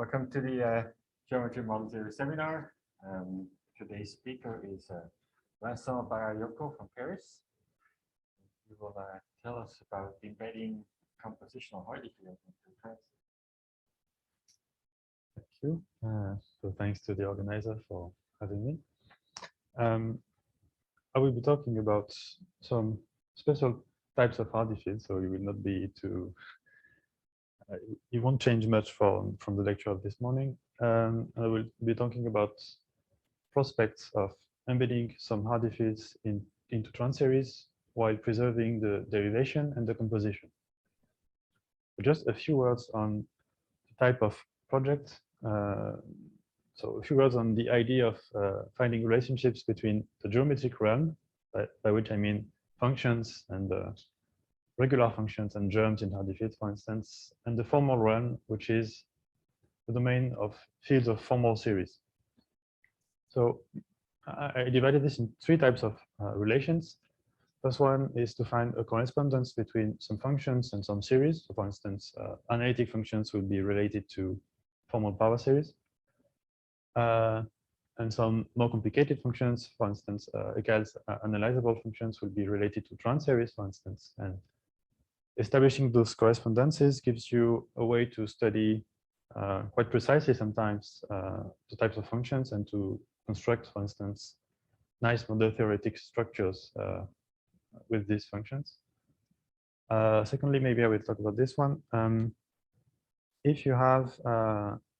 Welcome to the Geometry Model Theory seminar. Today's speaker is Vincent Bagayoko from Paris. He will tell us about embedding compositional Hardy field into Transseries. Thank you. So thanks to the organizer for having me. I will be talking about some special types of Hardy fields, so you will not be too. You won't change much from the lecture of this morning. I will be talking about prospects of embedding some Hardy fields into Transseries while preserving the derivation and the composition. Just a few words on the type of project. So a few words on the idea of finding relationships between the geometric realm, by which I mean functions and regular functions and germs in Hardy fields, for instance, and the formal realm, which is the domain of fields of formal series. So I divided this in three types of relations. First one is to find a correspondence between some functions and some series. So for instance, analytic functions will be related to formal power series. And some more complicated functions, for instance, Egal's analyzable functions will be related to Transseries, for instance. And establishing those correspondences gives you a way to study quite precisely sometimes the types of functions and to construct, for instance, nice model theoretic structures with these functions. Secondly, maybe I will talk about this one. If you have,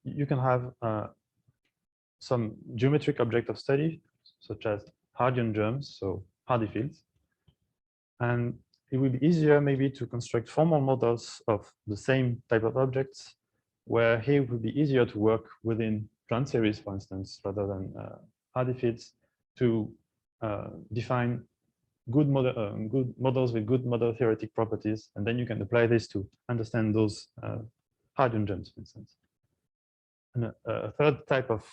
you can have some geometric object of study, such as Hardian germs, so Hardy fields. And it will be easier maybe to construct formal models of the same type of objects, where here it would be easier to work within Transseries, for instance, rather than Hardy fields, to define good models with good model theoretic properties, and then you can apply this to understand those Hardian germs, for instance. And a third type of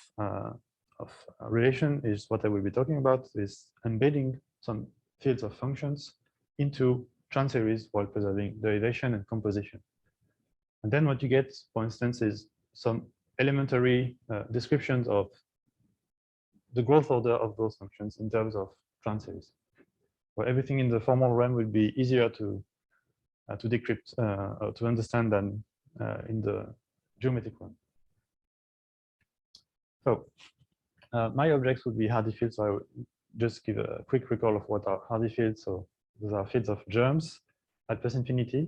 relation is what I will be talking about, is embedding some fields of functions into Transseries while preserving derivation and composition. And then what you get, for instance, is some elementary descriptions of the growth order of those functions in terms of Transseries, where everything in the formal realm will be easier to decrypt or to understand than in the geometric realm. So my objects would be Hardy fields. So I would just give a quick recall of what are Hardy fields. So those are fields of germs at plus infinity.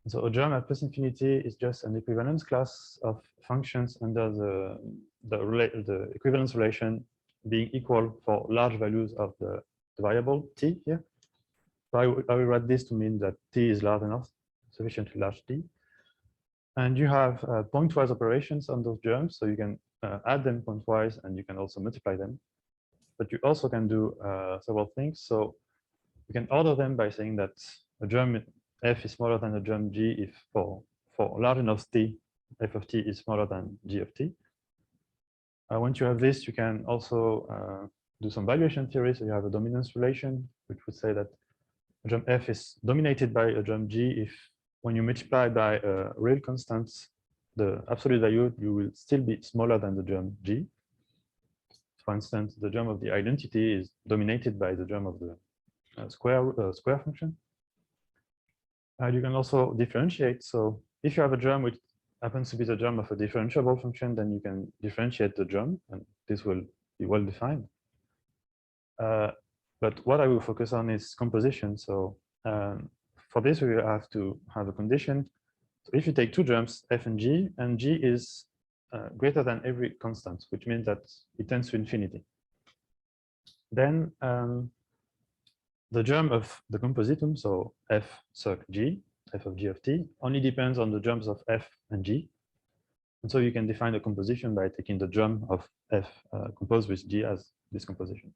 So a germ at plus infinity is just an equivalence class of functions under the equivalence relation being equal for large values of the variable t here. So I will write this to mean that t is large enough, sufficiently large t. And you have pointwise operations on those germs, so you can add them pointwise, and you can also multiply them. But you also can do several things. So you can order them by saying that a germ f is smaller than a germ g if for large enough t, f of t is smaller than g of t. Once you have this, you can also do some valuation theory. So you have a dominance relation, which would say that a germ f is dominated by a germ g if when you multiply by a real constant, the absolute value, you will still be smaller than the germ g. For instance, the germ of the identity is dominated by the germ of the square function. You can also differentiate. So if you have a germ which happens to be the germ of a differentiable function, then you can differentiate the germ, and this will be well defined. But what I will focus on is composition. So for this, we will have to have a condition. So if you take two germs, f and g is greater than every constant, which means that it tends to infinity, then the germ of the compositum, so f circ g, f of g of t, only depends on the germs of f and g. And so you can define the composition by taking the germ of f composed with g as this composition.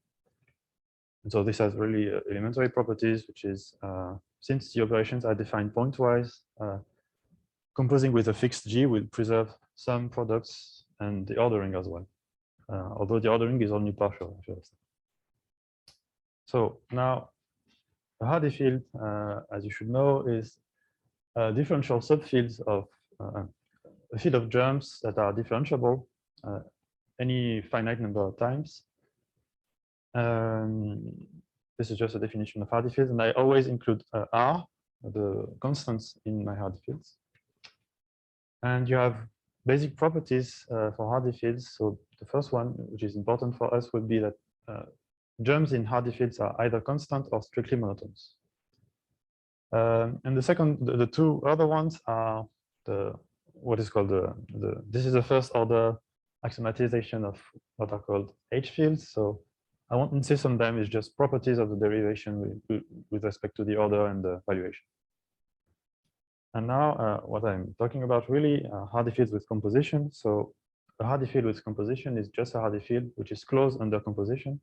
And so this has really elementary properties, which is since the operations are defined pointwise, composing with a fixed g will preserve some products and the ordering as well, although the ordering is only partial. So now, a Hardy field, as you should know, is differential subfields of a field of germs that are differentiable any finite number of times. This is just a definition of Hardy fields, and I always include R, the constants, in my Hardy fields. And you have basic properties for Hardy fields. So the first one, which is important for us, would be that germs in Hardy fields are either constant or strictly monotones. And the two other ones are what is called this is the first order axiomatization of what are called H fields. So I won't insist on them. It's just properties of the derivation with respect to the order and the valuation. And now what I'm talking about really Hardy fields with composition. So a Hardy field with composition is just a Hardy field which is closed under composition.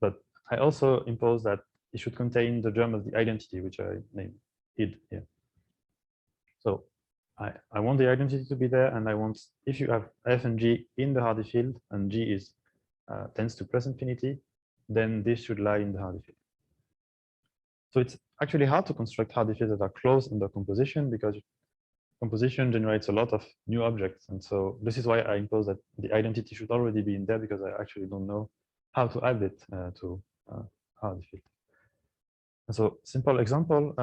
But I also impose that it should contain the germ of the identity, which I named id here. So I want the identity to be there, and I want, if you have f and g in the Hardy field, and g is tends to plus infinity, then this should lie in the Hardy field. So it's actually hard to construct Hardy fields that are closed under composition, because composition generates a lot of new objects. And so this is why I impose that the identity should already be in there, because I actually don't know how to add it to Hardy field. And so simple examples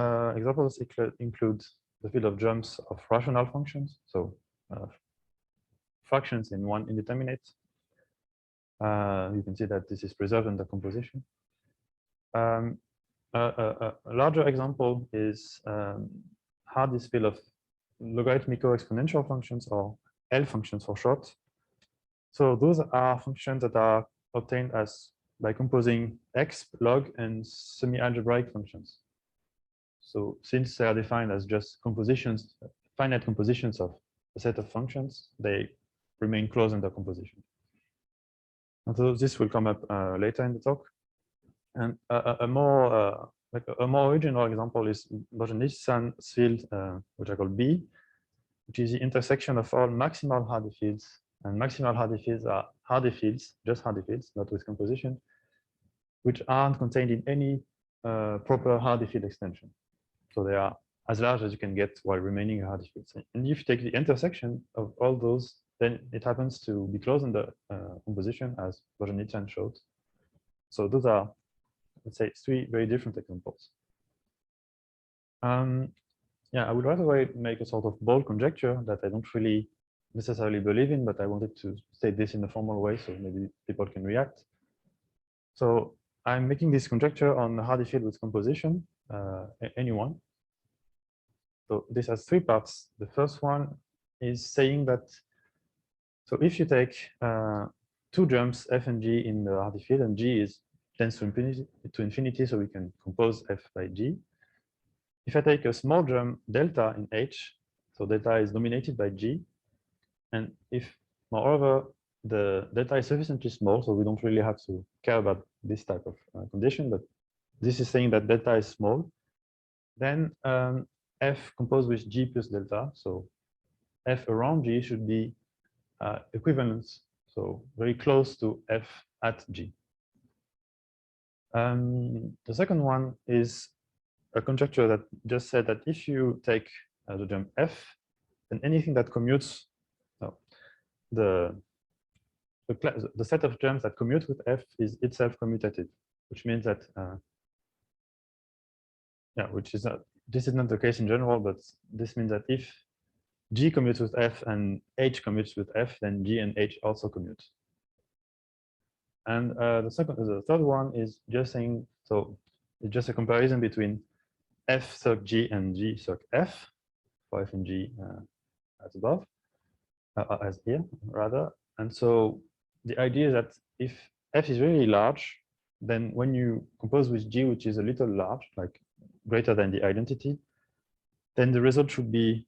include the field of germs of rational functions, so fractions in one indeterminate. You can see that this is preserved under composition. A larger example is Hardy's field of logarithmic-exponential functions, or L functions for short. So those are functions that are obtained by composing exp, log, and semi-algebraic functions. So since they are defined as just compositions, finite compositions of a set of functions, they remain closed under composition. And so this will come up later in the talk. And a more original example is Boženic's field, which I call B, which is the intersection of all maximal Hardy fields. And maximal Hardy fields are Hardy fields, just Hardy fields, not with composition, which aren't contained in any proper Hardy field extension. So they are as large as you can get while remaining a Hardy field. And if you take the intersection of all those, then it happens to be closed under composition, as Boženic's showed. So those are, let's say, three very different examples. Yeah, I would rather make a sort of bold conjecture that I don't really necessarily believe in, but I wanted to state this in a formal way, so maybe people can react. So I'm making this conjecture on a Hardy field with composition, anyone. So this has three parts. The first one is saying that, so if you take two germs f and g in the Hardy field, and g tends to infinity, so we can compose f by g. If I take a small germ delta in H, so delta is dominated by G, and if, moreover, the delta is sufficiently small, so we don't really have to care about this type of condition, but this is saying that delta is small, then F composed with G plus delta, so F around G should be equivalent, so very close to F at G. The second one is a conjecture that just said that if you take the germ f, then anything that commutes, the set of germs that commute with f is itself commutative, which means that, this is not the case in general, but this means that if G commutes with f and H commutes with f, then G and H also commute. And the third one is just saying, so it's just a comparison between f circ G and G circ f, for f and G as above, as here, rather. And so the idea is that if f is really large, then when you compose with G, which is a little large, like greater than the identity, then the result should be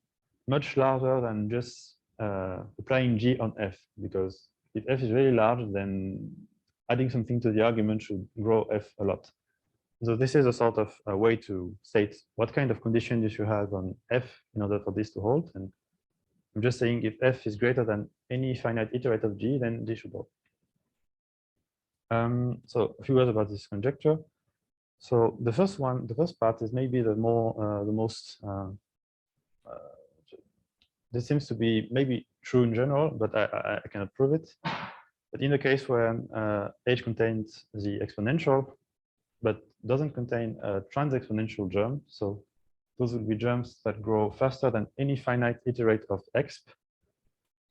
much larger than just applying G on f, because if f is really large, then adding something to the argument should grow f a lot. So this is a sort of a way to state what kind of condition you should have on f in order for this to hold. And I'm just saying if f is greater than any finite iterate of G, then this should hold. So a few words about this conjecture. So the first part is maybe the most this seems to be maybe true in general, but I cannot prove it. But in the case where h contains the exponential, but doesn't contain a trans-exponential germ, so those will be germs that grow faster than any finite iterate of exp,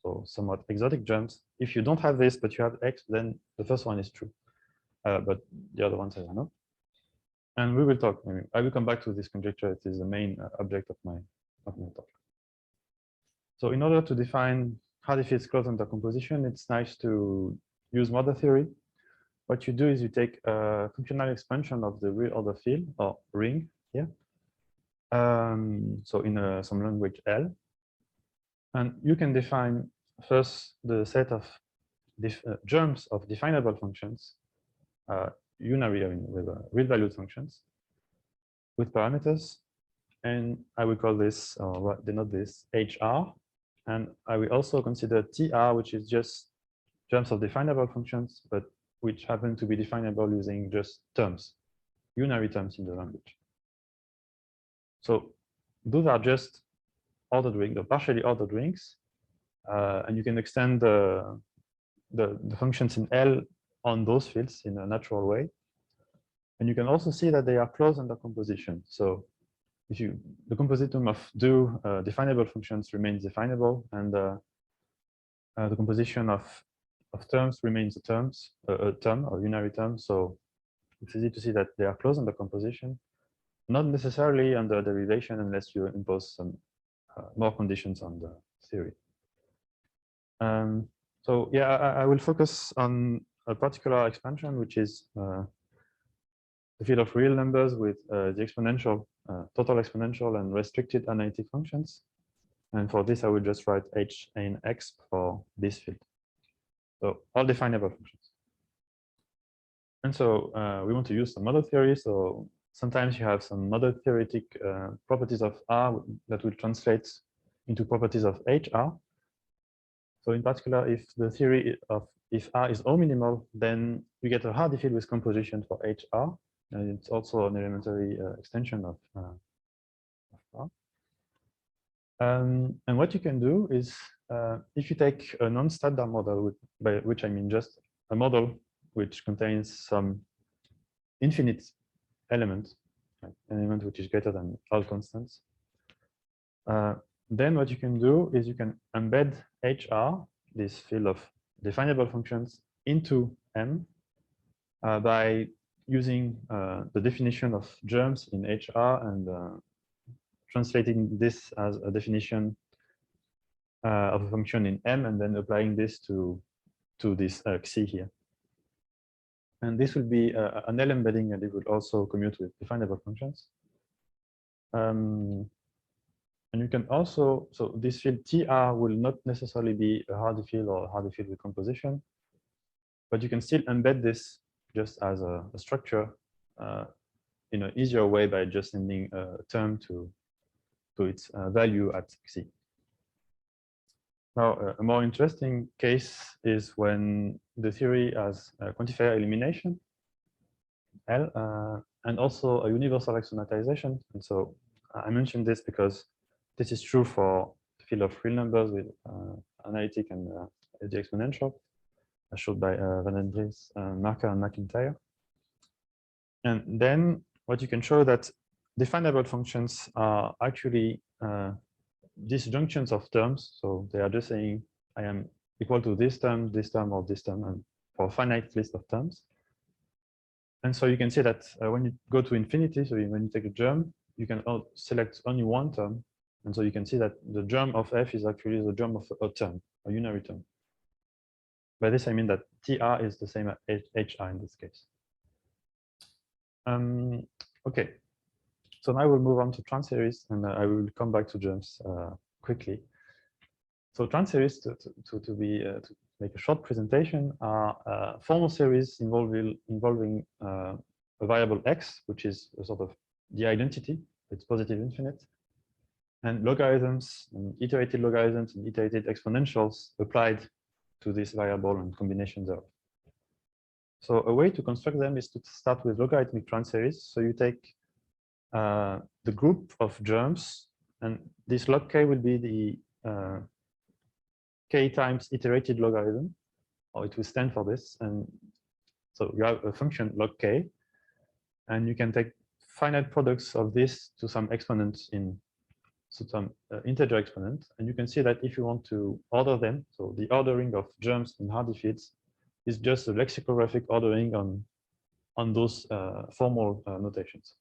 so somewhat exotic germs. If you don't have this, but you have x, then the first one is true. But the other ones I don't know. And we will talk. I will come back to this conjecture. It is the main object of my talk. So in order to define Hardy fields closed under composition, it's nice to use model theory. What you do is you take a functional expansion of the real order field or ring here. So in some language L. And you can define first the set of germs of definable functions, unary, with real valued functions with parameters. And I will call this, or denote this, HR. And I will also consider TR, which is just germs of definable functions, but which happen to be definable using just terms, unary terms in the language. So those are just ordered rings, or partially ordered rings. And you can extend the functions in L on those fields in a natural way. And you can also see that they are closed under composition. So if the compositum of definable functions remains definable, and the composition of terms remains a term or unary term. So it's easy to see that they are closed under composition, not necessarily under derivation unless you impose some more conditions on the theory. So yeah, I will focus on a particular expansion, which is the field of real numbers with the exponential, total exponential and restricted analytic functions. And for this, I will just write h in exp for this field. So all definable functions. And so we want to use some model theory. So sometimes you have some model theoretic properties of R that will translate into properties of HR. So in particular, if the theory of if R is O minimal, then you get a Hardy field with composition for HR. And it's also an elementary extension of R. And what you can do is, if you take a non-standard model, by which I mean just a model which contains some infinite element, like an element which is greater than all constants, then what you can do is you can embed HR, this field of definable functions, into M by using the definition of germs in HR and translating this as a definition of a function in M, and then applying this to this Xi here. And this will be an L embedding, and it will also commute with definable functions. And you can also, so this field TR will not necessarily be a Hardy field or a Hardy field with composition, but you can still embed this just as a structure in an easier way by just sending a term to its value at Xi. Now, a more interesting case is when the theory has quantifier elimination, L, and also a universal axiomatization. And so I mentioned this because this is true for the field of real numbers with analytic and the exponential, as showed by Van den Dries, Marker, and McIntyre. And then what you can show that definable functions are actually disjunctions of terms. So they are just saying I am equal to this term, or this term, and for a finite list of terms. And so you can see that when you go to infinity, so when you take a germ, you can select only one term. And so you can see that the germ of f is actually the germ of a term, a unary term. By this, I mean that TR is the same as HR in this case. Okay, so now we'll move on to Transseries, and I will come back to germs quickly. So Transseries, to make a short presentation, are formal series involving a variable x, which is a sort of the identity. It's positive infinite, and logarithms, and iterated logarithms, and iterated exponentials applied to this variable and combinations of. So a way to construct them is to start with logarithmic transseries. So you take the group of germs, and this log k will be k times iterated logarithm, or it will stand for this. And so you have a function log k, and you can take finite products of this to some exponents in some integer exponent. And you can see that if you want to order them, so the ordering of germs in Hardy fields is just a lexicographic ordering on those formal notations.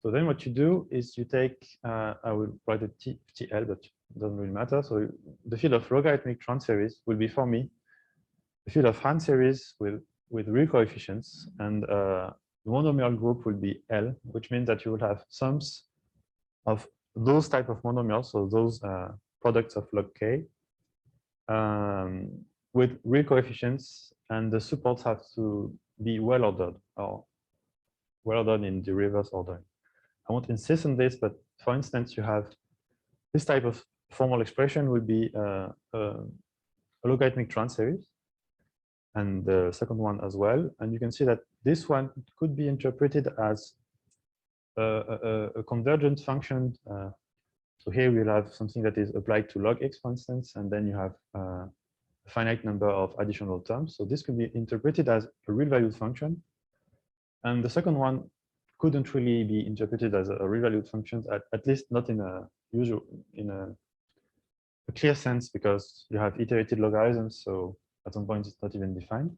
So then what you do is you take, I will write a TL, but it doesn't really matter. So the field of logarithmic transseries will be for me the field of hand series with real coefficients, and the monomial group will be L, which means that you will have sums of those type of monomials, so those products of log k, with real coefficients, and the supports have to be well ordered, or well ordered in the reverse ordering. I won't insist on this, but for instance, you have this type of formal expression will be a logarithmic transseries, and the second one as well. And you can see that this one could be interpreted as a convergent function. So here we'll have something that is applied to log x, for instance, and then you have a finite number of additional terms. So this could be interpreted as a real valued function. And the second one couldn't really be interpreted as a real valued function, at least not in a clear sense, because you have iterated logarithms. So at some point it's not even defined.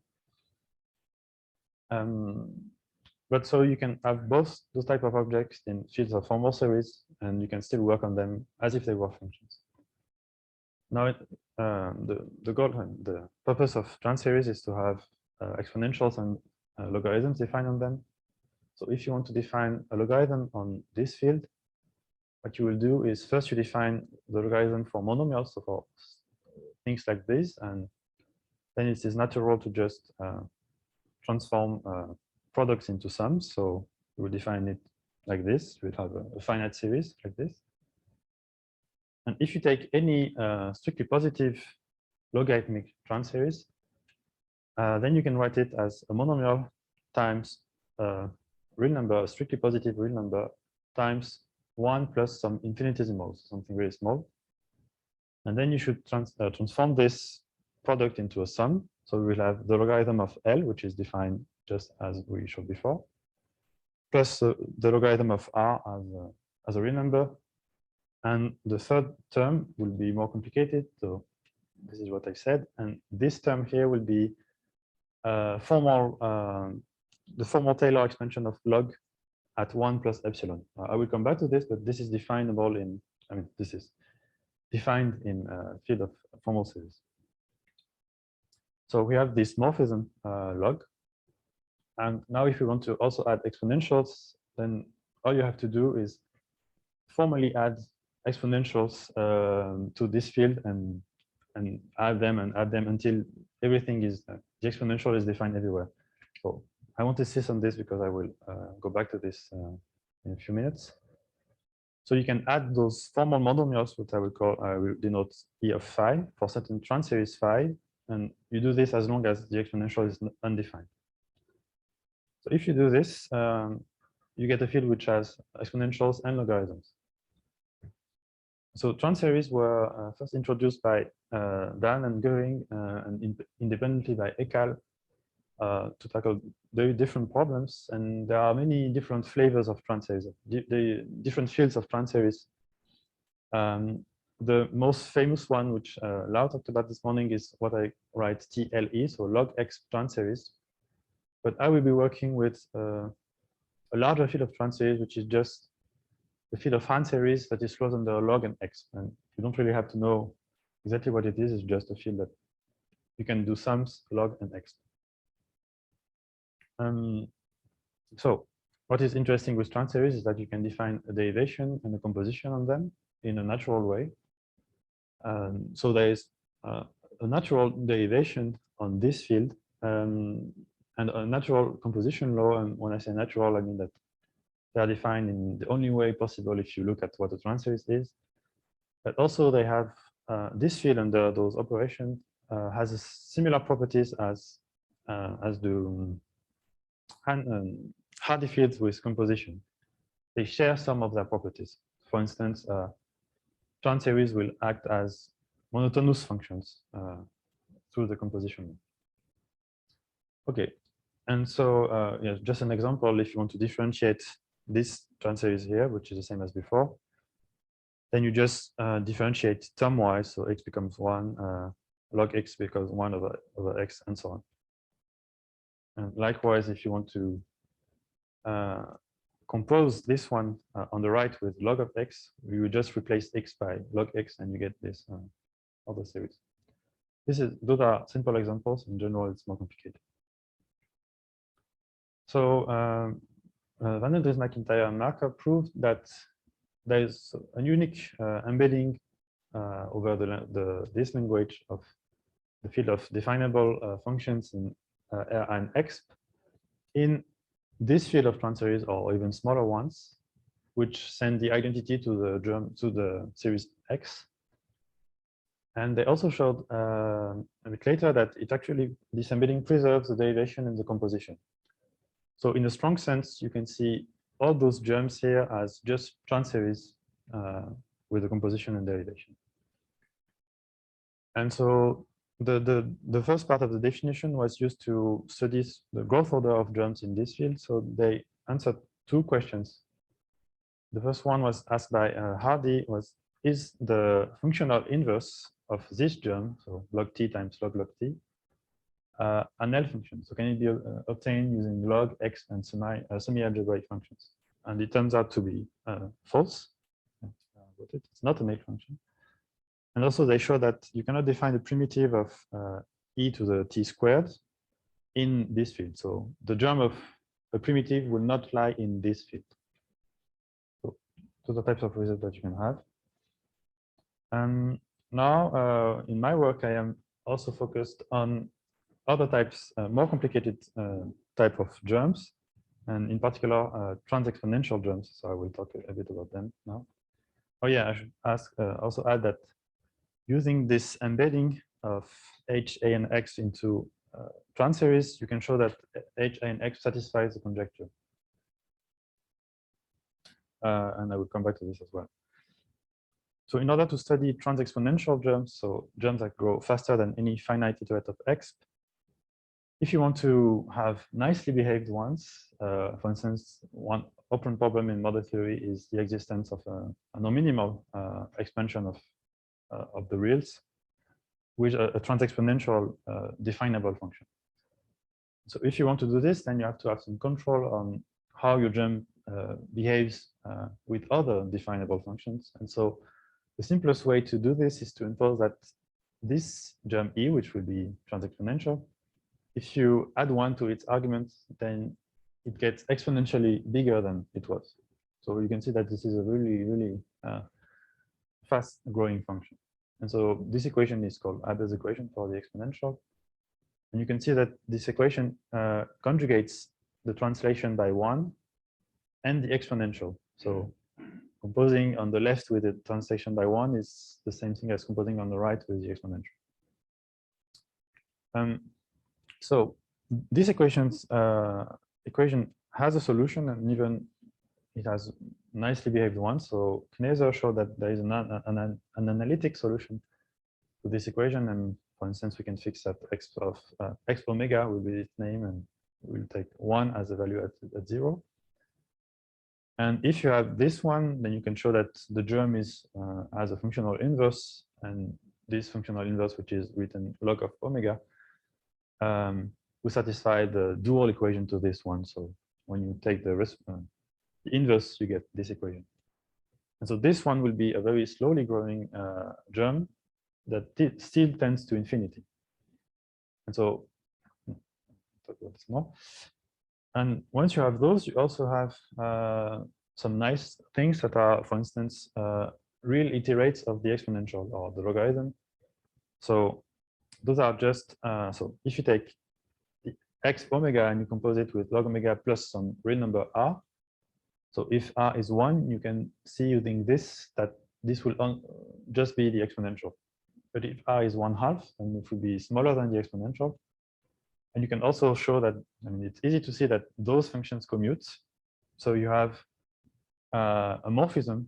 But so you can have both those type of objects in fields of formal series, and you can still work on them as if they were functions. Now, the goal, the purpose of Transseries is to have exponentials and logarithms defined on them. So if you want to define a logarithm on this field, what you will do is first you define the logarithm for monomials, so for things like this, and then it is natural to just transform products into sums. So we will define it like this. We'll have a finite series like this. And if you take any strictly positive logarithmic transseries, then you can write it as a monomial times real number, a strictly positive real number, times 1 plus some infinitesimals, something very small. And then you should transform this product into a sum. So we will have the logarithm of L, which is defined just as we showed before, plus the logarithm of R as a real number. And the third term will be more complicated. So this is what I said. And this term here will be the formal Taylor expansion of log at 1 plus epsilon. I will come back to this, but this is definable in, this is defined in field of formal series. So we have this morphism log. And now if you want to also add exponentials, then all you have to do is formally add exponentials to this field and add them until everything is, the exponential is defined everywhere. So I want to insist on this because I will go back to this in a few minutes. So you can add those formal monomials, what I will denote E of phi for certain transseries phi, and you do this as long as the exponential is undefined. So if you do this, you get a field which has exponentials and logarithms. So transseries were first introduced by Dan and Göring and independently by Ekal to tackle very different problems. And there are many different flavors of transseries, the different fields of transseries. The most famous one, which Lau talked about this morning, is what I write TLE, so Log-exp-analytic. But I will be working with a larger field of transseries, which is just the field of hand series that is closed under log and exp. And you don't really have to know exactly what it is. It's just a field that you can do sums, log, and exp. So what is interesting with transseries is that you can define a derivation and a composition on them in a natural way. So there is a natural derivation on this field and a natural composition law. And when I say natural, I mean that they are defined in the only way possible if you look at what a transseries is. But also they have this field under those operations has a similar properties as the Hardy fields with composition. They share some of their properties. For instance, Transseries will act as monotonous functions through the composition. Okay, and so yeah, just an example, if you want to differentiate this Transseries here, which is the same as before, then you just differentiate term-wise, so x becomes 1, log x becomes 1 over x, and so on. And likewise, if you want to compose this one on the right with log of x, you would just replace x by log x, and you get this other series. Those are simple examples. In general, it's more complicated. So Van der Dries, McIntyre, and Marker proved that there is a unique embedding over this language of the field of definable functions in R and exp in this field of Transseries, or even smaller ones, which send the identity to the series X. And they also showed a bit later that this embedding preserves the derivation in the composition. So in a strong sense, you can see all those germs here as just Transseries with the composition and derivation. And so the first part of the definition was used to study the growth order of germs in this field. So they answered two questions. The first one was asked by Hardy, is the functional inverse of this germ, so log t times log t, an L function? So can it be obtained using log, x, and semi-algebraic functions? And it turns out to be false. It's not an L function. And also they show that you cannot define a primitive of e to the t squared in this field. So the germ of a primitive will not lie in this field. So those are types of results that you can have. And now in my work, I am also focused on other types, more complicated type of germs, and in particular trans-exponential germs. So I will talk a bit about them now. Oh yeah, I should also add that using this embedding of h, a, and x into Transseries, you can show that h, a, and x satisfies the conjecture. And I will come back to this as well. So in order to study trans-exponential germs, so germs that grow faster than any finite iterate of exp, if you want to have nicely behaved ones, for instance, one open problem in model theory is the existence of a non-minimal expansion of the reals with a trans-exponential definable function. So if you want to do this, then you have to have some control on how your germ behaves with other definable functions. And so the simplest way to do this is to impose that this germ E, which will be trans-exponential, if you add 1 to its argument, then it gets exponentially bigger than it was. So you can see that this is a really, really fast growing function. And so this equation is called Abel's equation for the exponential. And you can see that this equation conjugates the translation by 1 and the exponential. So composing on the left with the translation by 1 is the same thing as composing on the right with the exponential. So this equation has a solution, and even it has nicely behaved one. So Kneser showed that there is an analytic solution to this equation. And for instance, we can fix that x of x omega will be its name, and we'll take 1 as a value at 0. And if you have this one, then you can show that the germ is has a functional inverse, and this functional inverse, which is written log of omega, will satisfy the dual equation to this one. So when you take the inverse, you get this equation. And so this one will be a very slowly growing germ that still tends to infinity. And so talk about this more. And once you have those, you also have some nice things that are, for instance, real iterates of the exponential or the logarithm. So those are just, so if you take the x omega and you compose it with log omega plus some real number r, so if r is 1, you can see using this that this will just be the exponential. But if r is 1/2, then it will be smaller than the exponential. And you can also show that, I mean, it's easy to see that those functions commute. So you have a morphism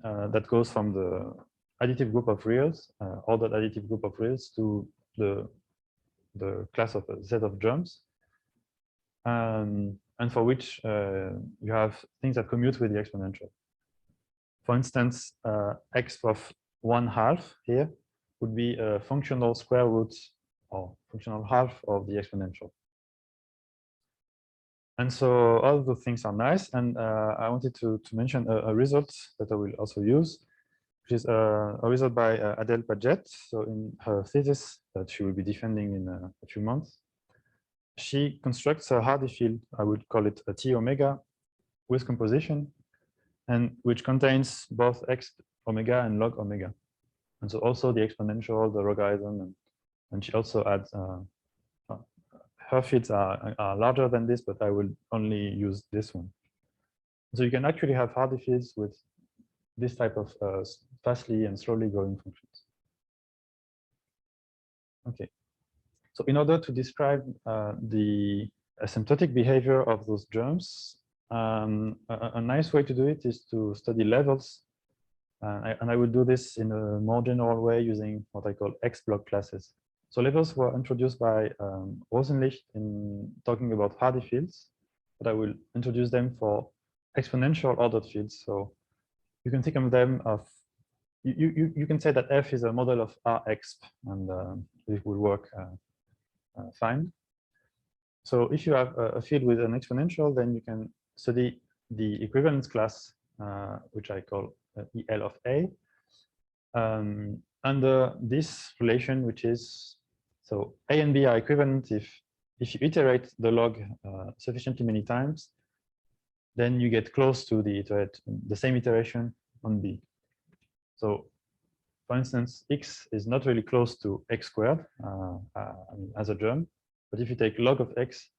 that goes from additive group of reals, ordered additive group of reals to the class of a set of germs, and for which you have things that commute with the exponential. For instance, x of 1/2 here would be a functional square root or functional half of the exponential. And so all of those things are nice. And I wanted to mention a result that I will also use, which is a result by Adèle Padgett. So in her thesis that she will be defending in a few months, she constructs a Hardy field, I would call it a T omega, with composition, and which contains both x omega and log omega. And so also the exponential, the logarithm, and she also adds, her fields are larger than this, but I will only use this one. So you can actually have Hardy fields with this type of fastly and slowly growing functions. Okay. So in order to describe the asymptotic behavior of those germs, a nice way to do it is to study levels. And I will do this in a more general way using what I call X-block classes. So levels were introduced by Rosenlicht in talking about Hardy fields, but I will introduce them for exponential ordered fields. So you can think of them of, you can say that F is a model of Rexp, and it will work fine. So if you have a field with an exponential, then you can study the equivalence class, which I call EL of A, under this relation, which is, so A and B are equivalent if you iterate the log sufficiently many times, then you get close to the same iteration on B. So for instance, X is not really close to X squared as a germ, but if you take log of X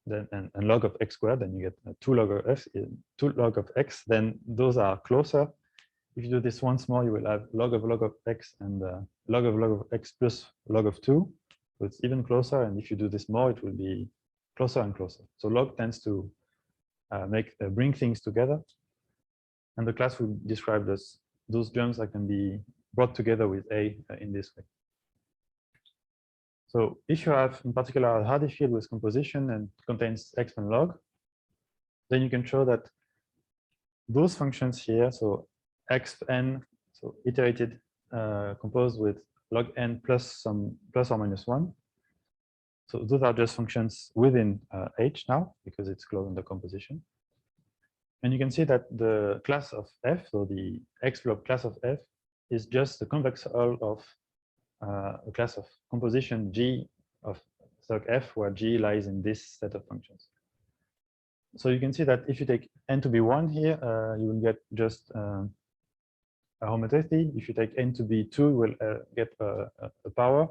then and log of X squared, then you get 2 log of X, then those are closer. If you do this once more, you will have log of X and log of X plus log of 2. So it's even closer. And if you do this more, it will be closer and closer. So log tends to bring things together. And the class will describe those germs that can be brought together with A in this way. So if you have, in particular, a Hardy field with composition and contains X and log, then you can show that those functions here, so X n, so iterated, composed with log n plus some plus or minus 1. So those are just functions within H now, because it's closed under composition. And you can see that the class of F, so the X-block class of F, is just the convex hull of a class of composition G of circ F, where G lies in this set of functions. So you can see that if you take n to be 1 here, you will get just a homotheity. If you take n to be 2, you will get a power.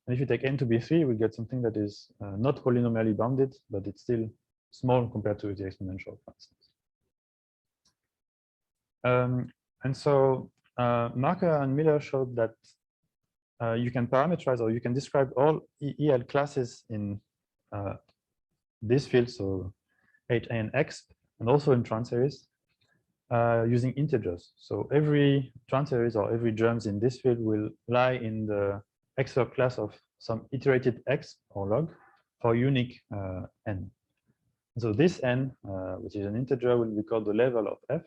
And if you take n to be 3, you will get something that is not polynomially bounded, but it's still small compared to the exponential, for instance. And so Marker and Miller showed that you can parameterize, or you can describe all EL classes in this field, so H, A, and X, and also in Transseries, using integers. So every Transseries or every germs in this field will lie in the X class of some iterated X or log for unique n. So this n, which is an integer, will be called the level of F.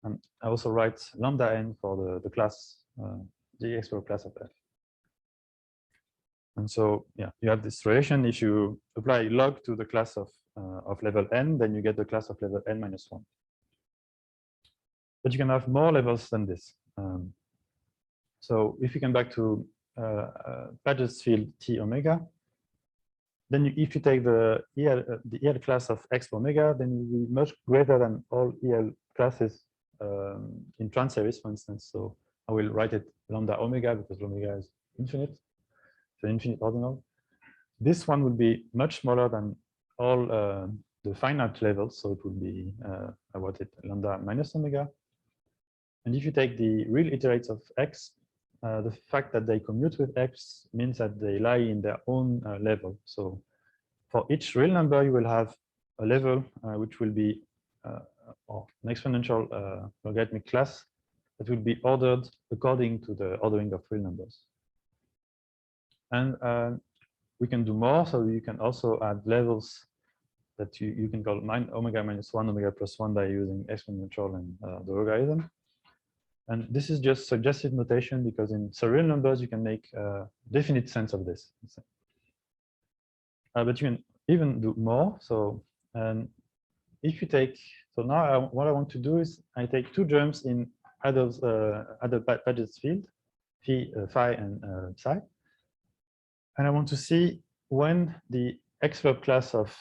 And I also write lambda n for the class, the X class of F. And so, yeah, you have this relation. If you apply log to the class of level n, then you get the class of level n minus 1. But you can have more levels than this. So if you come back to Padgett's field T omega, then if you take the EL class of X omega, then it will be much greater than all EL classes in Transseries, for instance. So I will write it lambda omega because omega is infinite. The infinite ordinal. This one would be much smaller than all the finite levels, so it would be I wrote it lambda minus omega. And if you take the real iterates of X, the fact that they commute with X means that they lie in their own level. So for each real number, you will have a level which will be or an exponential logarithmic class that will be ordered according to the ordering of real numbers. And we can do more, so you can also add levels that you can call omega minus 1, omega plus 1 by using exponential and the logarithm. And this is just suggestive notation because in real numbers, you can make definite sense of this. But you can even do more. So if you take, so now what I want to do is I take two germs in other budget field, phi and psi. And I want to see when the x verb class of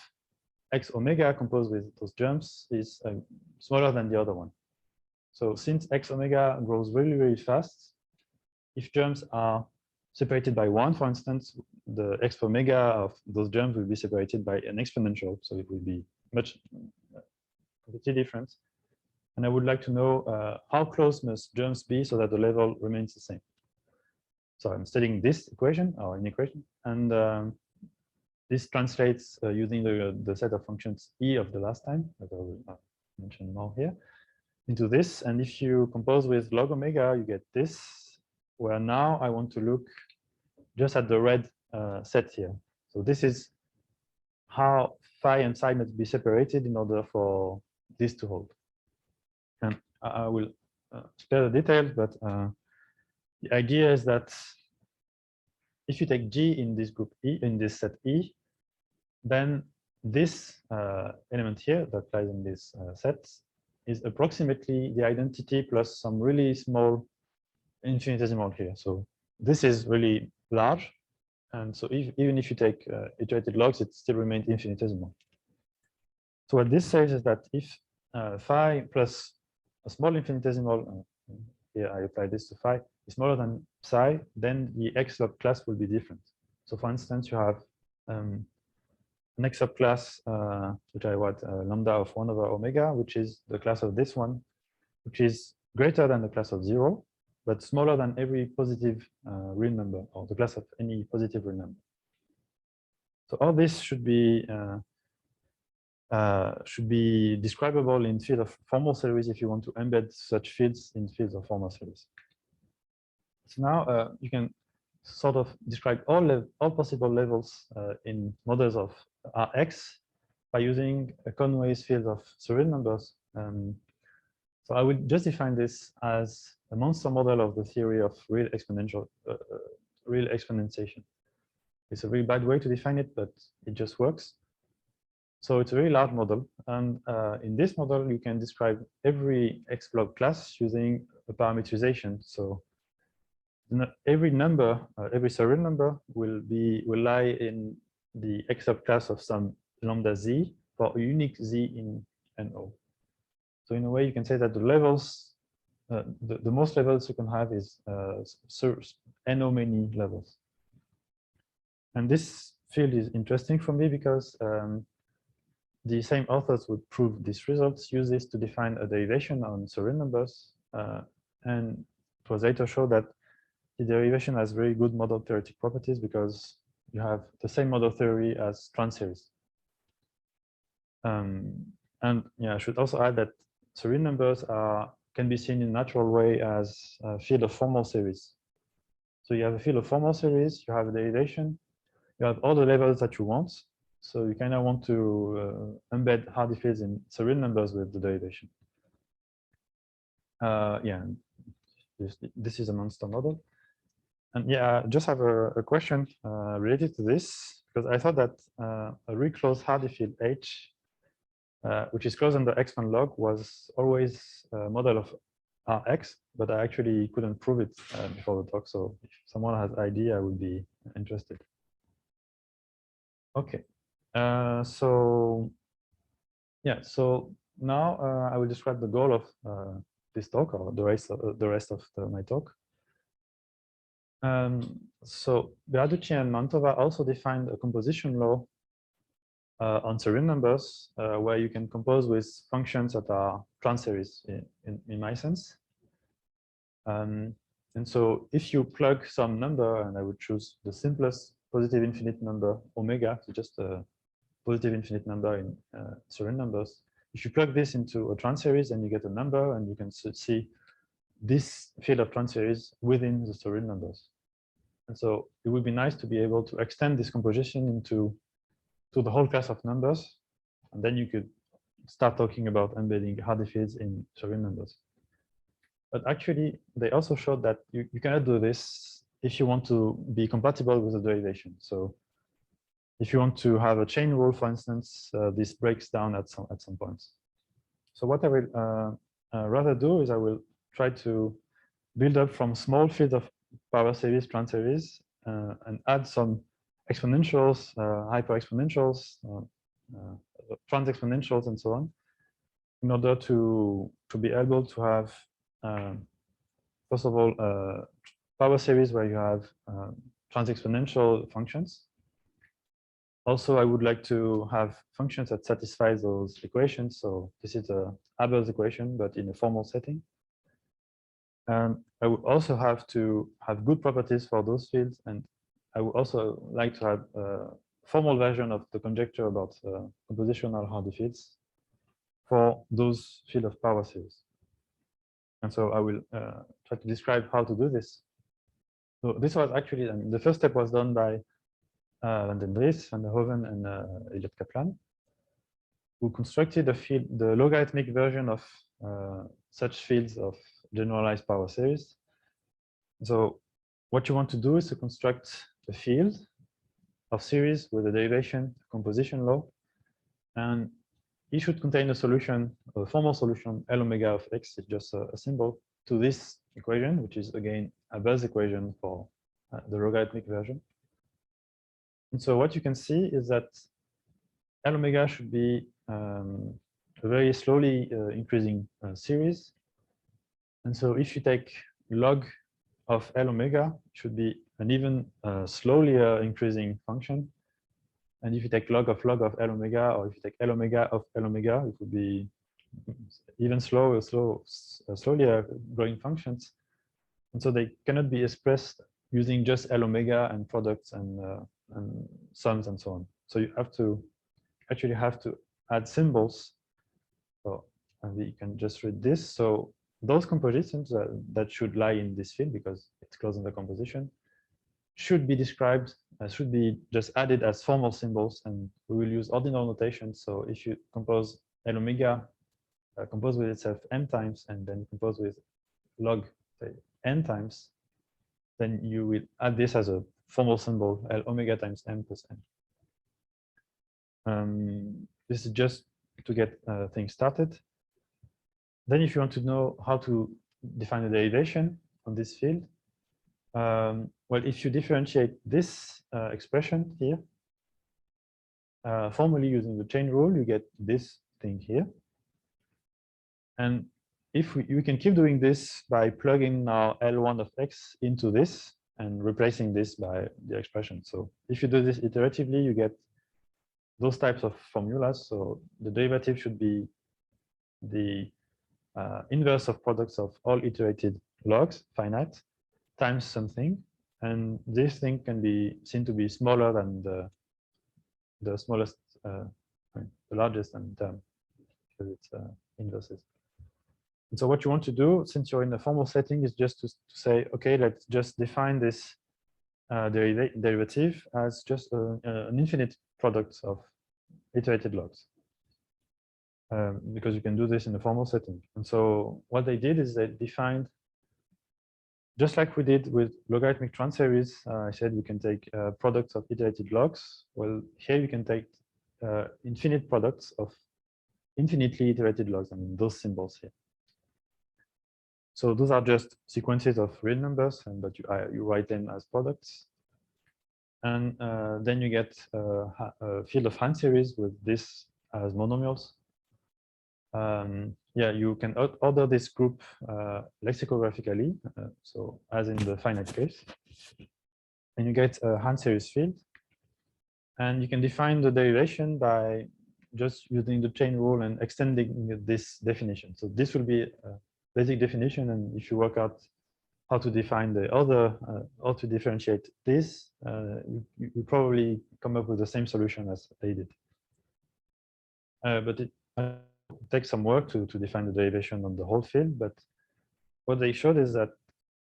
x omega composed with those germs is smaller than the other one. So since x omega grows really, really fast, if germs are separated by 1, for instance, the x omega of those germs will be separated by an exponential. So it will be much completely different. And I would like to know how close must germs be so that the level remains the same. So I'm studying this equation or an equation, and this translates using the set of functions E of the last time, that I will mention more here, into this. And if you compose with log omega, you get this, where now I want to look just at the red set here. So this is how phi and psi must be separated in order for this to hold. And I will spare the details, but the idea is that if you take G in this group E, in this set E, then this element here that lies in this set is approximately the identity plus some really small infinitesimal here. So this is really large. And so even if you take iterated logs, it still remains infinitesimal. So what this says is that if phi plus a small infinitesimal, here I apply this to phi, is smaller than psi, then the x subclass will be different. So for instance, you have an x subclass, which I write lambda of 1 over omega, which is the class of this one, which is greater than the class of 0, but smaller than every positive real number, or the class of any positive real number. So all this should be describable in field of formal series if you want to embed such fields in fields of formal series. So now you can sort of describe all possible levels in models of Rx by using a Conway's field of real numbers. So I would just define this as a monster model of the theory of real exponentiation. It's a very bad way to define it, but it just works. So it's a very large model, and in this model you can describe every x log class using a parameterization. So every number, every real number will lie in the x subclass of some lambda z for a unique z in NO. So in a way, you can say that the levels, the most levels you can have is NO many levels. And this field is interesting for me because the same authors would prove these results, use this to define a derivation on real numbers, and it was later shown that the derivation has very good model theoretic properties because you have the same model theory as Transseries. And yeah, I should also add that real numbers can be seen in a natural way as a field of formal series. So you have a field of formal series, you have a derivation, you have all the levels that you want. So you kind of want to embed Hardy fields in real numbers with the derivation. Yeah, this is a monster model. And yeah, I just have a question related to this, because I thought that a really close Hardy field H, which is close under x1 log, was always a model of Rx, but I actually couldn't prove it before the talk. So if someone has idea, I would be interested. Okay. So yeah, so now I will describe the goal of this talk, or the rest of my talk. So Berarducci and Mantova also defined a composition law on real numbers, where you can compose with functions that are Transseries in my sense. And so if you plug some number, and I would choose the simplest positive infinite number, omega, so just a positive infinite number in real numbers. If you plug this into a Transseries, then you get a number, and you can see this field of Transseries within the real numbers. And so it would be nice to be able to extend this composition into the whole class of numbers. And then you could start talking about embedding Hardy fields in real numbers. But actually, they also showed that you cannot do this if you want to be compatible with the derivation. So if you want to have a chain rule, for instance, this breaks down at some points. So what I will rather do is I will try to build up from small fields of power series, Transseries, and add some exponentials, hyperexponentials, transexponentials, and so on, in order to be able to have, first of all, power series where you have transexponential functions. Also, I would like to have functions that satisfy those equations. So this is a Haber's equation, but in a formal setting. And I would also have to have good properties for those fields. And I would also like to have a formal version of the conjecture about compositional Hardy fields for those field of power series. And so I will try to describe how to do this. So this was actually, I mean, the first step was done by Van den Dries, Van der Hoven, and Elliott Kaplan, who constructed the logarithmic version of such fields of generalized power series. So what you want to do is to construct a field of series with a derivation composition law, and it should contain a solution, a formal solution, L omega of x is just a symbol to this equation, which is again a Haber's equation for the logarithmic version. And so what you can see is that L omega should be a very slowly increasing series. And so if you take log of L omega, it should be an even slowly increasing function. And if you take log of L omega, or if you take L omega of L omega, it would be even slowly growing functions. And so they cannot be expressed using just L omega and products and sums and so on. So you have to actually add symbols. So and you can just read this. So those compositions that should lie in this field because it's close in the composition should be described, should be just added as formal symbols, and we will use ordinal notation. So if you compose L omega, compose with itself m times, and then compose with log, say, n times, then you will add this as a formal symbol, L omega times m plus n. This is just to get things started. Then if you want to know how to define a derivation on this field, well, if you differentiate this expression here, formally using the chain rule, you get this thing here. And if we can keep doing this by plugging now L1 of x into this and replacing this by the expression. So if you do this iteratively, you get those types of formulas. So the derivative should be the inverse of products of all iterated logs, finite, times something. And this thing can be seen to be smaller than the smallest, the largest term, because it's inverses. And so what you want to do, since you're in a formal setting, is just to say, okay, let's just define this derivative as just an infinite product of iterated logs. Because you can do this in a formal setting. And so what they did is they defined, just like we did with logarithmic transseries, I said we can take products of iterated logs. Well, here you can take infinite products of infinitely iterated logs, I mean, those symbols here. So those are just sequences of real numbers, but you write them as products. And then you get a field of Hahn series with this as monomials. Yeah, you can order this group lexicographically, so as in the finite case. And you get a Hahn series field. And you can define the derivation by just using the chain rule and extending this definition. So this will be a basic definition. And if you work out how to define the other, how to differentiate this, you probably come up with the same solution as they did. But it takes some work to define the derivation on the whole field. But what they showed is that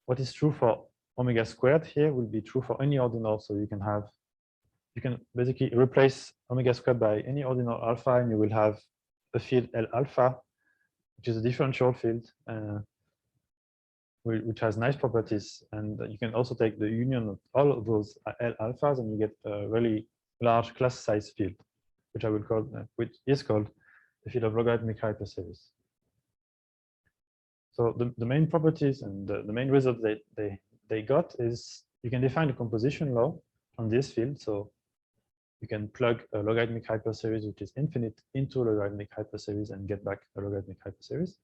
what is true for omega squared here will be true for any ordinal. So you can basically replace omega squared by any ordinal alpha, and you will have a field L alpha, which is a differential field, which has nice properties. And you can also take the union of all of those L alphas, and you get a really large class size field, which I will call, which is called the field of logarithmic hyperseries. So the main properties and the main result they got is you can define a composition law on this field. So you can plug a logarithmic hyperseries, which is infinite, into a logarithmic hyperseries and get back a logarithmic hyperseries.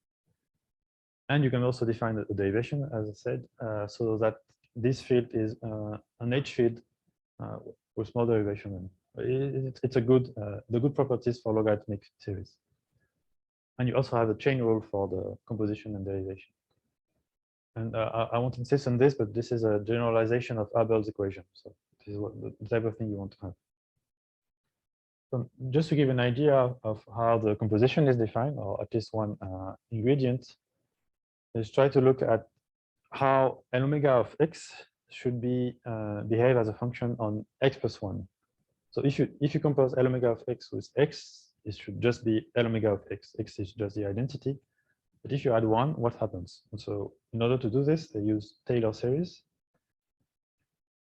And you can also define a derivation, as I said, so that this field is an H field with small derivation. It's a good, the good properties for logarithmic series. And you also have a chain rule for the composition and derivation. And I won't insist on this, but this is a generalization of Abel's equation. So this is what the type of thing you want to have. So just to give an idea of how the composition is defined, or at least one ingredient, is try to look at how L omega of x should be behave as a function on x plus 1. So if you compose L omega of x with x, it should just be L omega of x. X is just the identity. But if you add 1, what happens? And so in order to do this, they use Taylor series,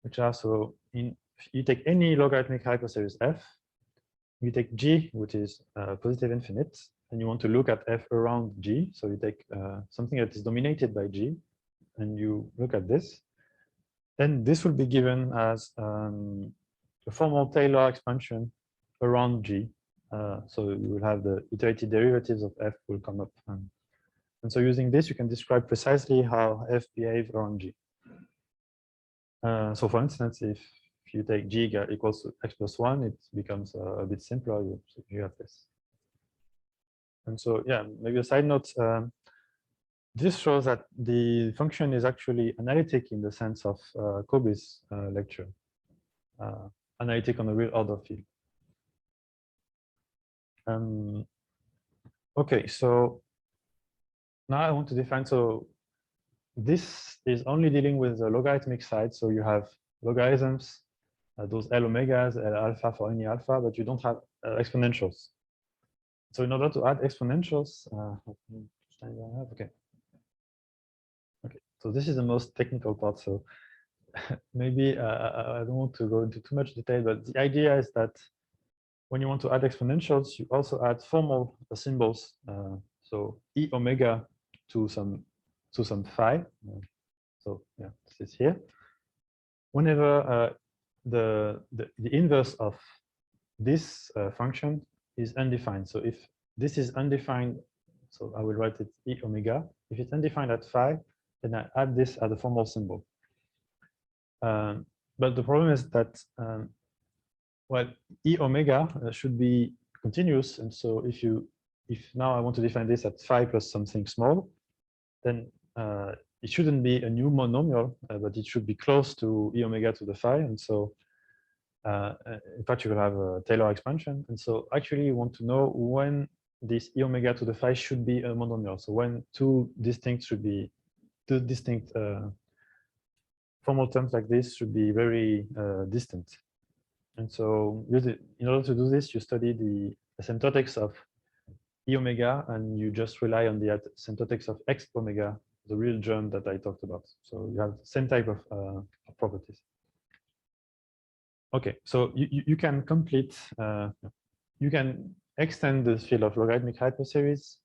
which are so you take any logarithmic hyperseries f, you take g, which is positive infinite, and you want to look at f around g. So you take something that is dominated by g, and you look at this. Then this will be given as a formal Taylor expansion around g. So you will have the iterated derivatives of f will come up. And so using this, you can describe precisely how f behaves around g. So for instance, if you take g equals to x plus 1, it becomes a bit simpler. You have this. And so, yeah, maybe a side note, this shows that the function is actually analytic in the sense of Kobe's lecture, analytic on a real order field. Okay, so now I want to define, so this is only dealing with the logarithmic side. So you have logarithms, those L omegas, L alpha for any alpha, but you don't have exponentials. So in order to add exponentials, okay. Okay, so this is the most technical part. So maybe I don't want to go into too much detail, but the idea is that when you want to add exponentials, you also add formal symbols. So e omega to some phi. So yeah, this is here. Whenever the inverse of this function is undefined. So if this is undefined, so I will write it e omega. If it's undefined at phi, then I add this as a formal symbol. But the problem is that well, e omega should be continuous, and so if now I want to define this at phi plus something small, then it shouldn't be a new monomial, but it should be close to e omega to the phi, and so in fact you will have a Taylor expansion, and so actually you want to know when this e omega to the phi should be a monomial. So when two distinct formal terms like this should be very distant. And so in order to do this, you study the asymptotics of e omega, and you just rely on the asymptotics of x omega, the real germ that I talked about. So you have the same type of properties. Okay, so you can complete, you can extend the field of logarithmic hyperseries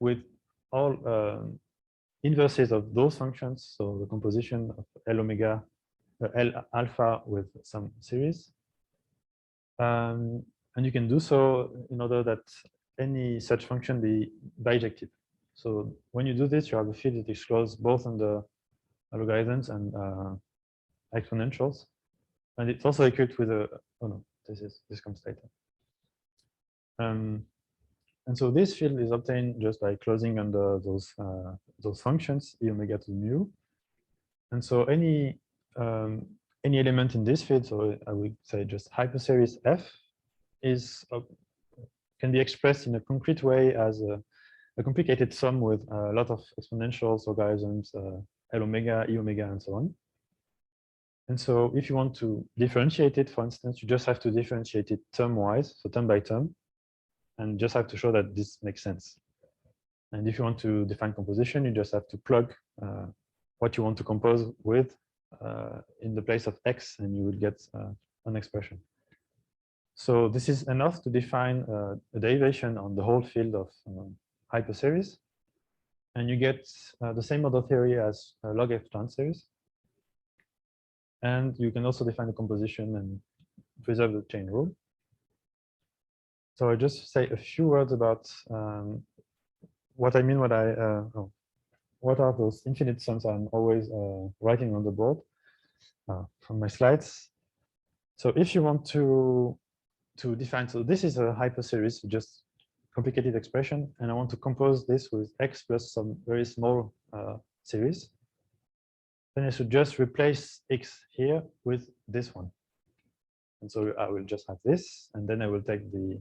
with all inverses of those functions. So the composition of L omega, L alpha with some series. And you can do so in order that any such function be bijective. So when you do this, you have a field that is closed both on the logarithms and exponentials. And it's also equipped with a, oh no, this comes later. And so this field is obtained just by closing under those functions, e omega to mu. And so any element in this field, so I would say just hyperseries f, can be expressed in a concrete way as a complicated sum with a lot of exponentials, logarithms, L omega, E omega, and so on. And so if you want to differentiate it, for instance, you just have to differentiate it term-wise, so term by term, and just have to show that this makes sense. And if you want to define composition, you just have to plug what you want to compose with in the place of x, and you will get an expression. So this is enough to define a derivation on the whole field of hyperseries. And you get the same order theory as Log-exp-analytic. And you can also define the composition and preserve the chain rule. So I'll just say a few words about what I mean when what are those infinite sums I'm always writing on the board from my slides. So if you want to define, so this is a hyperseries, just complicated expression, and I want to compose this with x plus some very small series. Then I should just replace x here with this one. And so I will just have this, and then I will take the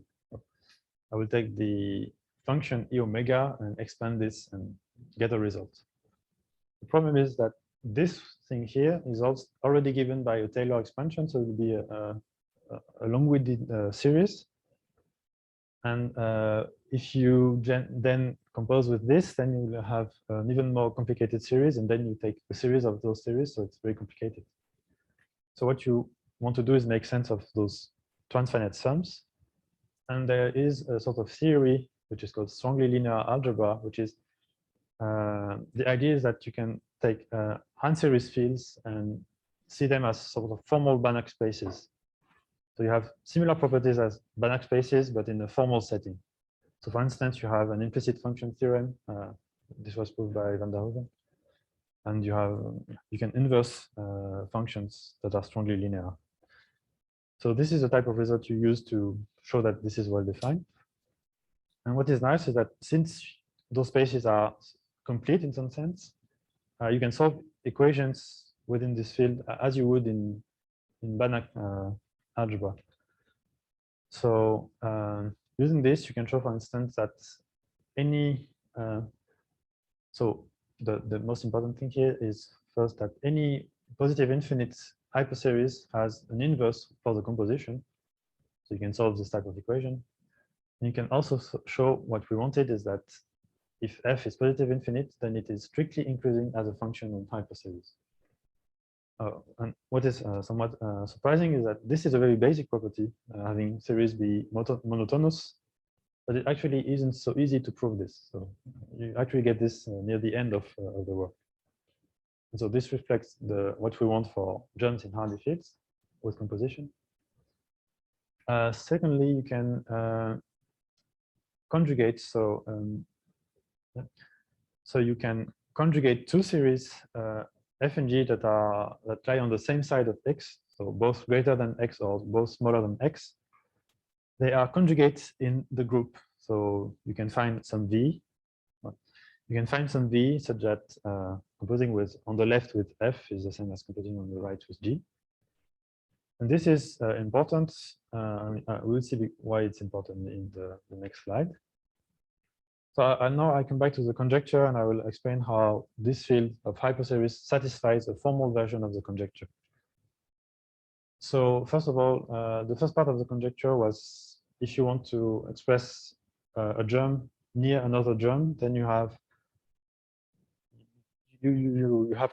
function e omega and expand this and get a result. The problem is that this thing here is also already given by a Taylor expansion, so it will be a long-winded series. And if you then compose with this, then you will have an even more complicated series, and then you take a series of those series, so it's very complicated. So what you want to do is make sense of those transfinite sums. And there is a sort of theory, which is called strongly linear algebra, which is the idea is that you can take Transseries fields and see them as sort of formal Banach spaces. So you have similar properties as Banach spaces, but in a formal setting. So for instance, you have an implicit function theorem. This was proved by van der Hoeven. And you can inverse functions that are strongly linear. So this is the type of result you use to show that this is well defined. And what is nice is that since those spaces are complete in some sense, you can solve equations within this field as you would in Banach algebra. So using this, you can show, for instance, that any, so the most important thing here is first that any positive infinite hyperseries has an inverse for the composition. So you can solve this type of equation. And you can also show what we wanted is that if f is positive infinite, then it is strictly increasing as a function on hyperseries. And what is somewhat surprising is that this is a very basic property, having series be monotonous, but it actually isn't so easy to prove this. So you actually get this near the end of the work. And so this reflects what we want for germs in Hardy fields with composition. Secondly, you can conjugate. So you can conjugate two series f and g that lie on the same side of x, so both greater than x or both smaller than x. They are conjugates in the group. So you can find some v. You can find some v such that composing with on the left with f is the same as composing on the right with g. And this is important. We'll see why it's important in the next slide. So now I come back to the conjecture, and I will explain how this field of hyperseries satisfies a formal version of the conjecture. So first of all, the first part of the conjecture was if you want to express a germ near another germ, then you have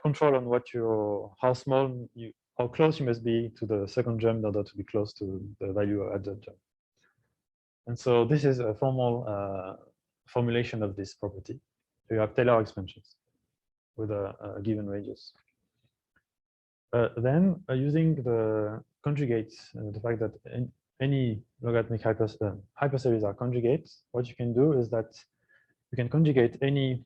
control on how close you must be to the second germ in order to be close to the value at the germ. And so this is a formal formulation of this property. So you have Taylor expansions with a given radius. Then using the conjugates, the fact that any logarithmic hyperseries are conjugates, what you can do is that you can conjugate any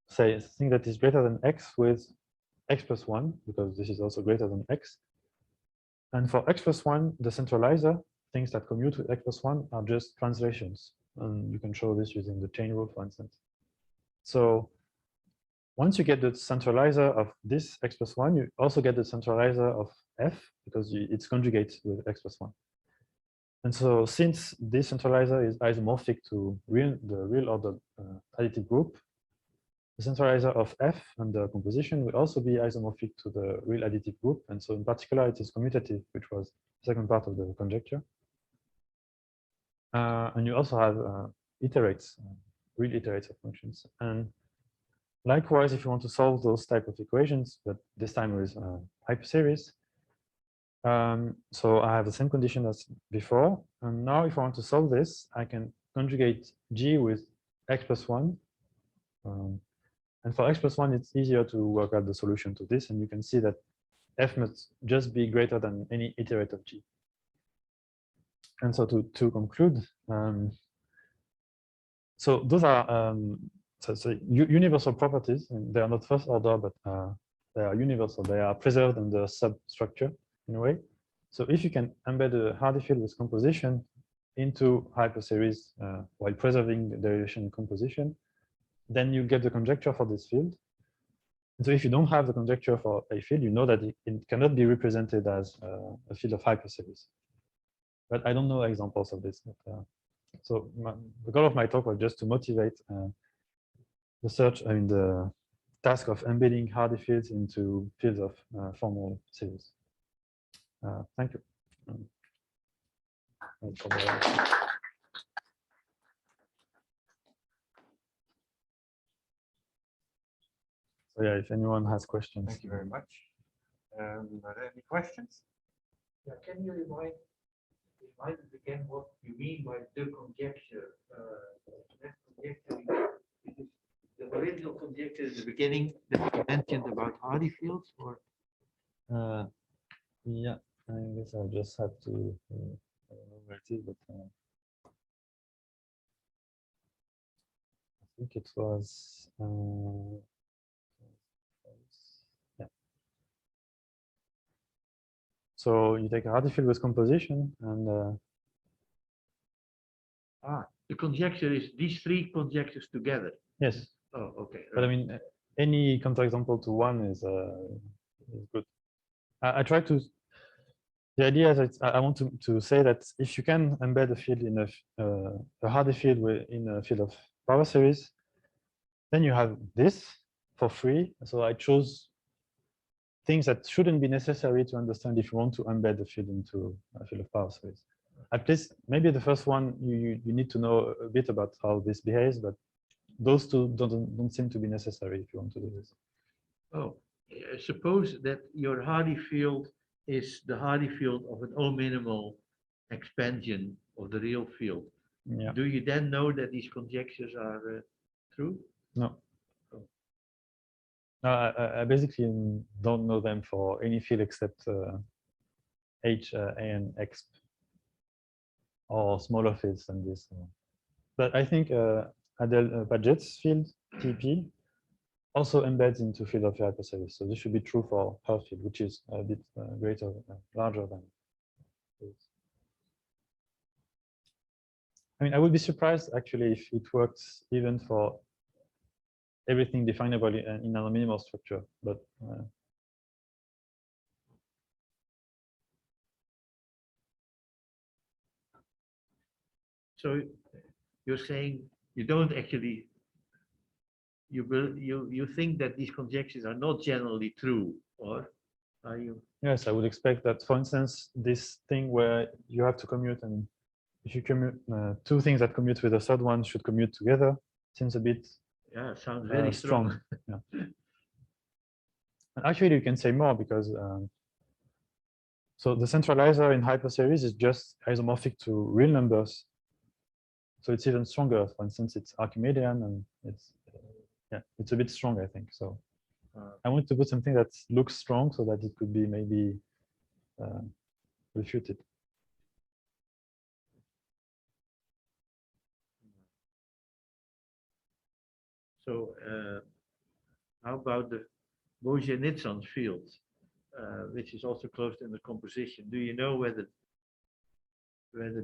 say thing that is greater than x with x plus 1, because this is also greater than x. And for x plus 1, the centralizer, things that commute with x plus 1 are just translations. And you can show this using the chain rule, for instance. So once you get the centralizer of this x plus 1, you also get the centralizer of f, because it's conjugate with x plus 1. And so since this centralizer is isomorphic to the real ordered additive group, the centralizer of F under composition will also be isomorphic to the real additive group. And so in particular, it is commutative, which was the second part of the conjecture. And you also have iterates, real iterates of functions. And likewise, if you want to solve those type of equations, but this time with hyperseries, so I have the same condition as before. And now if I want to solve this, I can conjugate G with x plus 1. And for x plus 1, it's easier to work out the solution to this. And you can see that F must just be greater than any iterate of G. And so to conclude, so those are universal properties. And they are not first order, but they are universal. They are preserved in the substructure in a way. So if you can embed a Hardy field with composition into hyperseries while preserving the derivation composition, then you get the conjecture for this field. And so if you don't have the conjecture for a field, you know that it cannot be represented as a field of hyperseries. But I don't know examples of this. But, so the goal of my talk was just to motivate the search, I mean, the task of embedding Hardy fields into fields of formal series. Thank you. So yeah, if anyone has questions. Thank you very much. Are there any questions? Yeah, can you remind us again what you mean by the conjecture? That conjecture is the original conjecture in the beginning that you mentioned about Hardy fields, or? Yeah, I guess I'll just have to. I don't know where it is, but I think it was. Yeah. So you take a Hardy field with composition and. The conjecture is these three conjectures together. Yes. Oh, okay. But I mean, any counterexample to one is good. I try to. The idea is I want to say that if you can embed a field in a Hardy field in a field of power series, then you have this for free. So I chose things that shouldn't be necessary to understand if you want to embed the field into a field of power series. At least maybe the first one you need to know a bit about how this behaves, but those two don't seem to be necessary if you want to do this. Oh, suppose that your Hardy field is the Hardy field of an O-minimal expansion of the real field. Yeah. Do you then know that these conjectures are true? No. Oh. No, I basically don't know them for any field except H, A, and X, or smaller fields than this. But I think Adel Paget's field, TP, also embeds into field of hyperseries. So this should be true for her field, which is a bit greater, larger than this. I mean, I would be surprised actually if it works even for everything definable in a minimal structure, but So you're saying you don't actually, you think that these conjectures are not generally true, or are you? Yes, I would expect that, for instance, this thing where you have to commute, and if you commute two things that commute with a third one should commute together, seems a bit Sounds very strong. Yeah. And actually, you can say more because so the centralizer in hyperseries is just isomorphic to real numbers. So it's even stronger. For instance, it's Archimedean, and it's it's a bit strong, I think. So I want to put something that looks strong so that it could be maybe refuted. So how about the Bose-Nitzan field, which is also closed in the composition? Do you know whether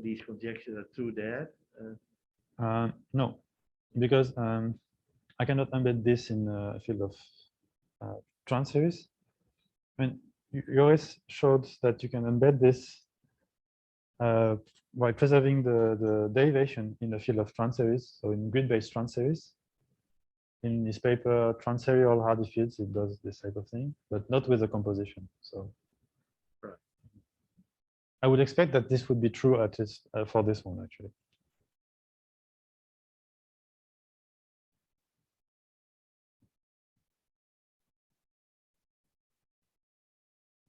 these conjectures are true there? No, because I cannot embed this in a field of Transseries. I mean, you always showed that you can embed this by preserving the derivation in the field of Transseries, so in grid-based Transseries. In this paper, Transseries Hardy fields, it does this type of thing, but not with the composition. So I would expect that this would be true at this, for this one, actually.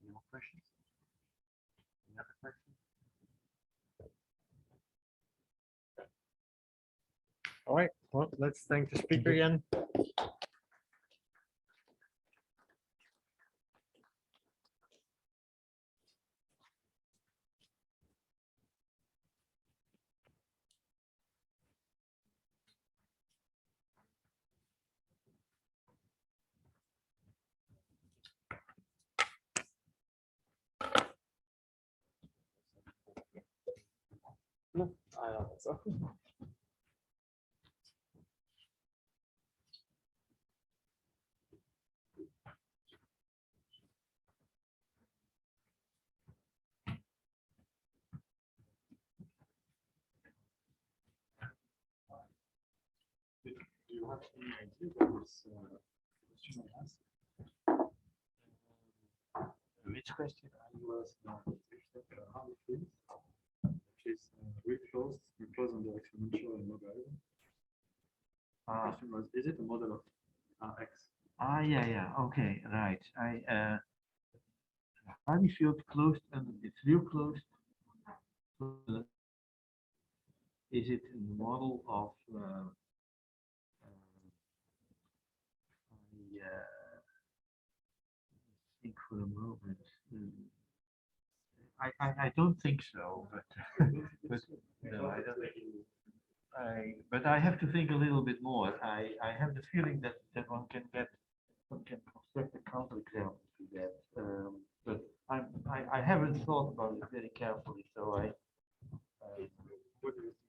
Any more questions? Any other questions? All right, well, let's thank the speaker again. Do you have any idea what this question I asked? Which question I was Hardy fields, which is reclosed under exponential and logarithm. The question was, is it a model of X? Yeah, okay, right. Hardy field closed under it's real closed. Is it in the model of think for a moment. I don't think so, but but no, I don't think. But I have to think a little bit more. I have the feeling that one can construct a counterexample to that. But I haven't thought about it very carefully, so What do you think?